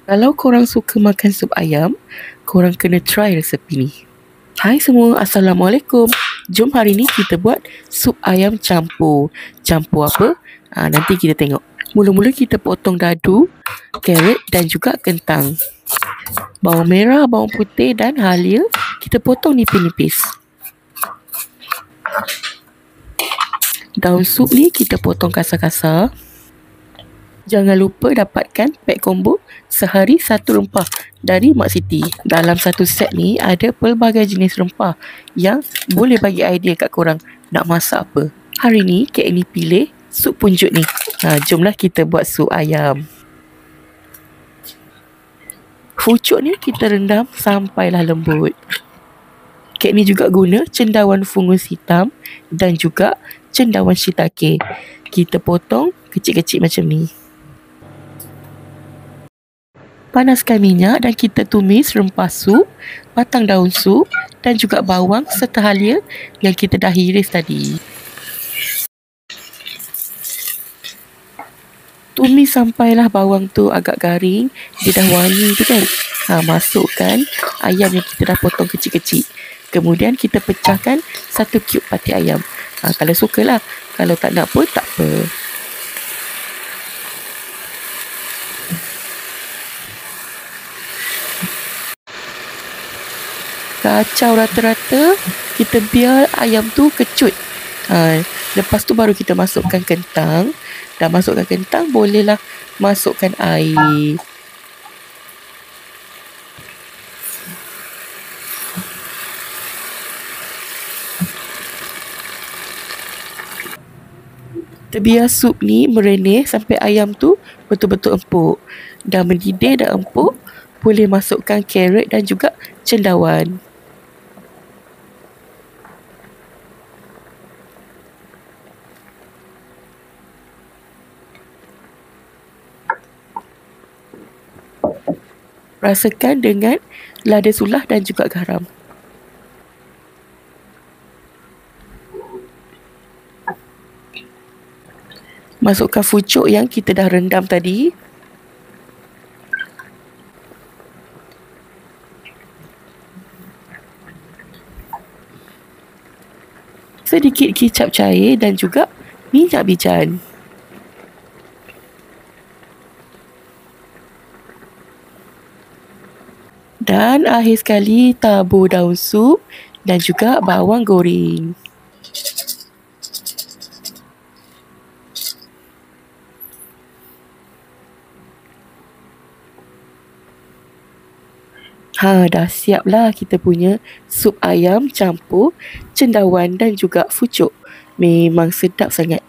Kalau korang suka makan sup ayam, korang kena try resepi ni. Hai semua, Assalamualaikum. Jom hari ni kita buat sup ayam campur. Campur apa? Nanti kita tengok. Mula-mula kita potong dadu, carrot dan juga kentang. Bawang merah, bawang putih dan halia kita potong nipis-nipis. Daun sup ni kita potong kasar-kasar. Jangan lupa dapatkan pack combo sehari satu rempah dari Mak Siti. Dalam satu set ni ada pelbagai jenis rempah yang boleh bagi idea kat korang nak masak apa. Hari ni Kak Annie pilih sup punjut ni. Jomlah kita buat sup ayam. Pucuk ni kita rendam sampailah lembut. Kak Annie juga guna cendawan fungus hitam dan juga cendawan shiitake. Kita potong kecil-kecil macam ni. Panaskan minyak dan kita tumis rempah sup, batang daun sup dan juga bawang serta halia yang kita dah iris tadi. Tumis sampailah bawang tu agak garing, dia dah wangi tu kan. Masukkan ayam yang kita dah potong kecil-kecil. Kemudian kita pecahkan satu cube pati ayam. Kalau sukalah, kalau tak nak pun tak apa. Kacau rata-rata, kita biar ayam tu kecut. Lepas tu baru kita masukkan kentang. Dah masukkan kentang, bolehlah masukkan air. Kita biar sup ni merenih sampai ayam tu betul-betul empuk. Dah mendidih, dah empuk, boleh masukkan carrot dan juga cendawan. Rasakan dengan lada sulah dan juga garam. Masukkan pucuk yang kita dah rendam tadi. Sedikit kicap cair dan juga minyak bijan. Dan akhir sekali tabur daun sup dan juga bawang goreng. Dah siaplah kita punya sup ayam campur cendawan dan juga pucuk. Memang sedap sangat.